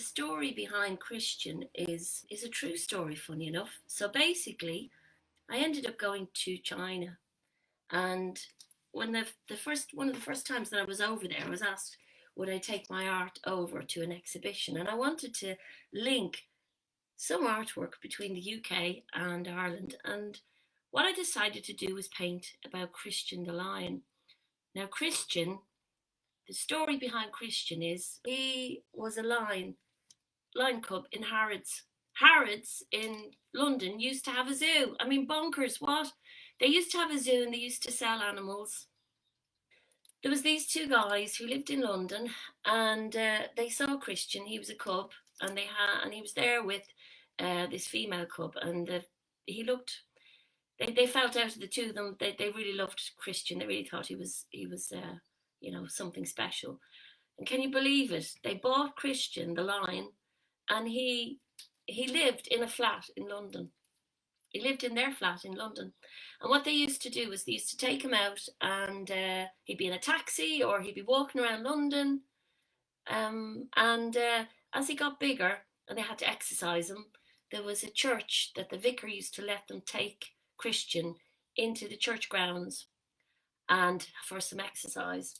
story behind Christian is a true story, funny enough. So basically, I ended up going to China, and when one of the first times that I was over there, I was asked would I take my art over to an exhibition, and I wanted to link some artwork between the UK and Ireland. And what I decided to do was paint about Christian the lion. Now, Christian, the story behind Christian is he was a lion cub in Harrods. Harrods in London used to have a zoo. I mean, bonkers, what? They used to have a zoo and they used to sell animals. There was these two guys who lived in London, and they saw Christian. He was a cub, and he was there with this female cub, and he looked. They felt out of the two of them. They really loved Christian. They really thought he was something special. And can you believe it? They bought Christian the lion, and he lived in a flat in London. He lived in their flat in London. And what they used to do was they used to take him out, and he'd be in a taxi or he'd be walking around London. As he got bigger and they had to exercise him, there was a church that the vicar used to let them take Christian into the church grounds and for some exercise.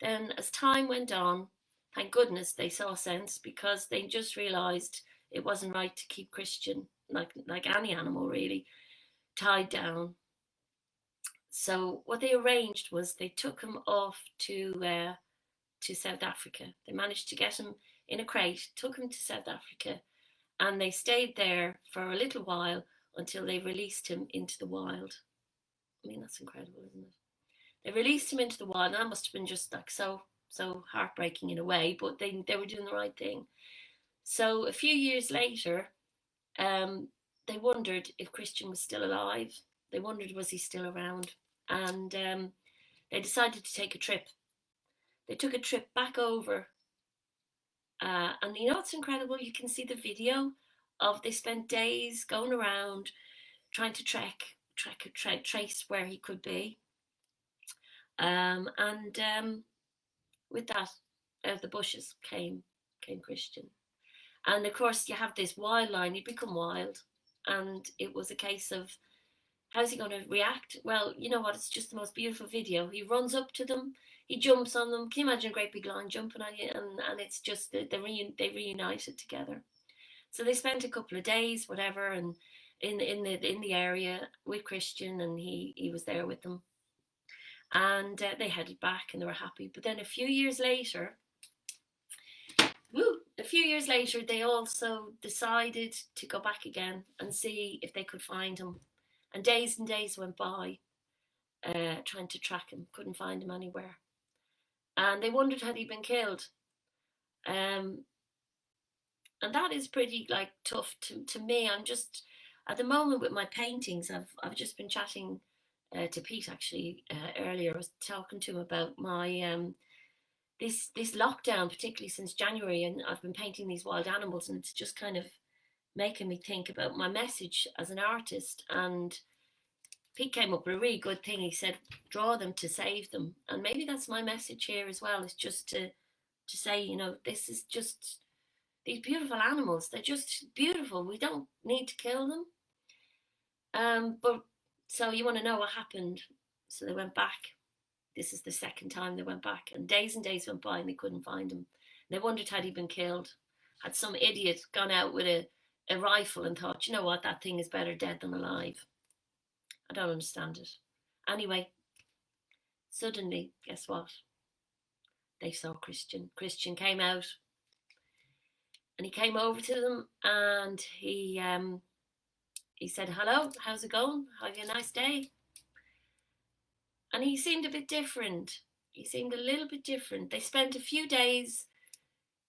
Then as time went on, thank goodness they saw sense, because they just realised it wasn't right to keep Christian, like any animal really, tied down. So what they arranged was they took him off to South Africa. They managed to get him in a crate, took him to South Africa, and they stayed there for a little while until they released him into the wild. I mean, that's incredible, isn't it? They released him into the wild, and that must have been just like so heartbreaking in a way, but they were doing the right thing. So a few years later, they wondered if Christian was still alive. They wondered, was he still around? And they decided to take a trip. They took a trip back over. And you know what's incredible? You can see the video of they spent days going around trying to trace where he could be. With that, out of the bushes came Christian. And of course, you have this wild lion, he'd become wild. And it was a case of, how's he going to react? Well, you know what? It's just the most beautiful video. He runs up to them, he jumps on them. Can you imagine a great big lion jumping on you? And it's just, they reunited together. So they spent a couple of days, whatever, and in the area with Christian, and he was there with them. And they headed back, and they were happy. But then a few years later, they also decided to go back again and see if they could find him. And days went by trying to track him. Couldn't find him anywhere. And they wondered, had he been killed? And that is pretty tough to me. I'm just, at the moment with my paintings, I've just been chatting to Pete actually earlier. I was talking to him about my this lockdown, particularly since January, and I've been painting these wild animals, and it's just kind of making me think about my message as an artist. And Pete came up with a really good thing. He said, draw them to save them. And maybe that's my message here as well, is just to say, this is just these beautiful animals. They're just beautiful. We don't need to kill them. But so you want to know what happened. So they went back. This is the second time they went back, and days went by and they couldn't find him. They wondered, had he been killed? Had some idiot gone out with a rifle and thought, you know what, that thing is better dead than alive? I don't understand it. Anyway, suddenly, guess what? They saw Christian. Christian came out, and he came over to them, and he said, hello, how's it going? Have you a nice day? And he seemed a bit different. He seemed a little bit different. They spent a few days,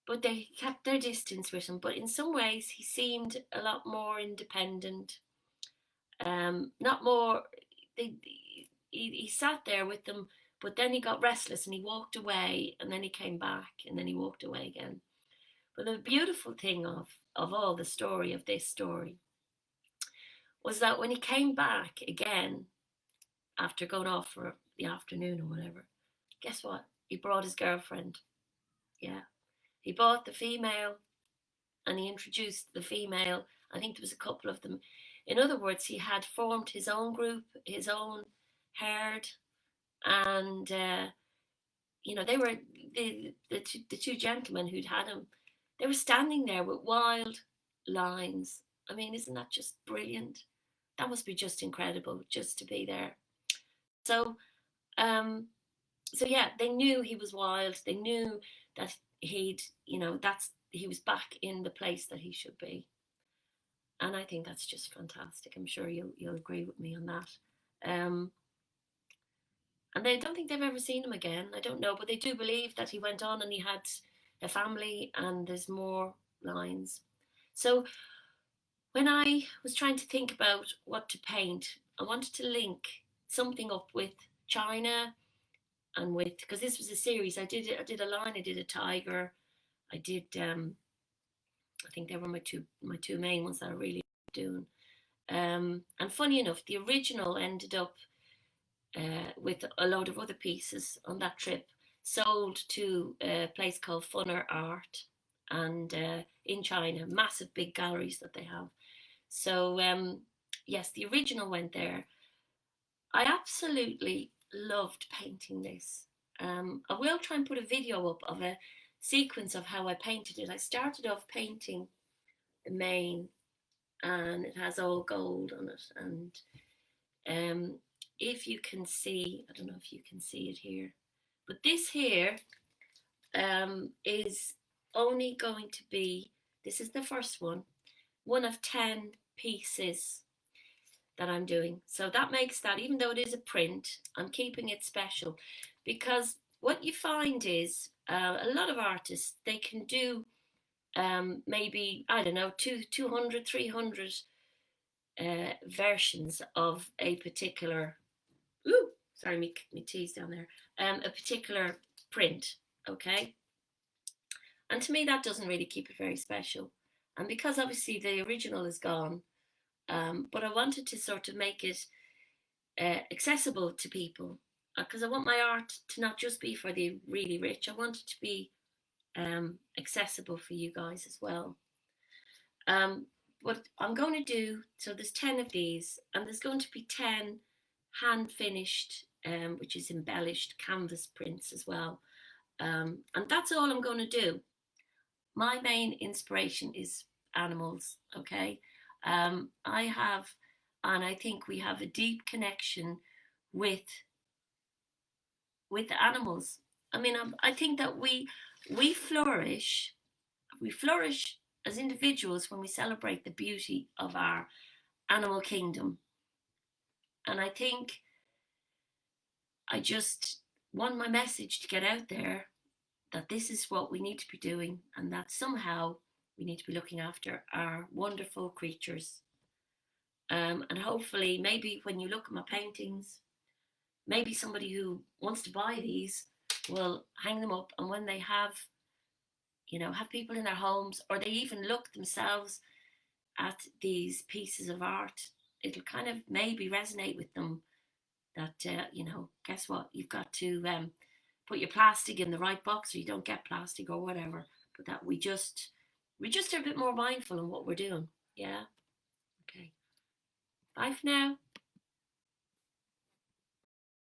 but they kept their distance with him. But in some ways, he seemed a lot more independent. Not more. He sat there with them, but then he got restless and he walked away, and then he came back, and then he walked away again. But the beautiful thing of all the story of this story was that when he came back again, after going off for the afternoon or whatever, guess what? He brought his girlfriend. Yeah. He brought the female and he introduced the female. I think there was a couple of them. In other words, he had formed his own group, his own herd, and they were the two gentlemen who'd had him. They were standing there with wild lines. I mean, isn't that just brilliant? That must be just incredible, just to be there. So, so yeah, they knew he was wild. They knew that he was back in the place that he should be. And I think that's just fantastic. I'm sure you'll agree with me on that. And they don't think they've ever seen him again. I don't know, but they do believe that he went on and he had a family, and there's more lines. So when I was trying to think about what to paint, I wanted to link something up with China and with, because this was a series. I did a lion, I did a tiger, I did I think they were my two main ones that I really doing. And funny enough, the original ended up with a load of other pieces on that trip, sold to a place called Funner Art, and in China, massive big galleries that they have. So yes, the original went there. I absolutely loved painting this. I will try and put a video up of a sequence of how I painted it. I started off painting the mane, and it has all gold on it. And if you can see, I don't know if you can see it here, but this here is only going to be, this is the first one of 10 pieces that I'm doing. So that makes that, even though it is a print, I'm keeping it special, because what you find is a lot of artists, they can do maybe, I don't know, 200, 300 versions of a particular, sorry, me tea's down there, a particular print, okay? And to me, that doesn't really keep it very special. And because obviously the original is gone, but I wanted to sort of make it accessible to people, because I want my art to not just be for the really rich. I want it to be accessible for you guys as well. What I'm going to do, so there's 10 of these, and there's going to be 10 hand finished, which is embellished canvas prints as well. And that's all I'm going to do. My main inspiration is animals, okay? I have, and I think we have a deep connection with the animals. I mean, I think that we flourish as individuals when we celebrate the beauty of our animal kingdom. And I think I just want my message to get out there, that this is what we need to be doing, and that somehow we need to be looking after our wonderful creatures. And hopefully, maybe when you look at my paintings, maybe somebody who wants to buy these will hang them up, and when they have people in their homes, or they even look themselves at these pieces of art, it'll kind of maybe resonate with them that, guess what? You've got to put your plastic in the right box, or you don't get plastic or whatever, but that we just are a bit more mindful in what we're doing. Yeah. Okay. Bye for now.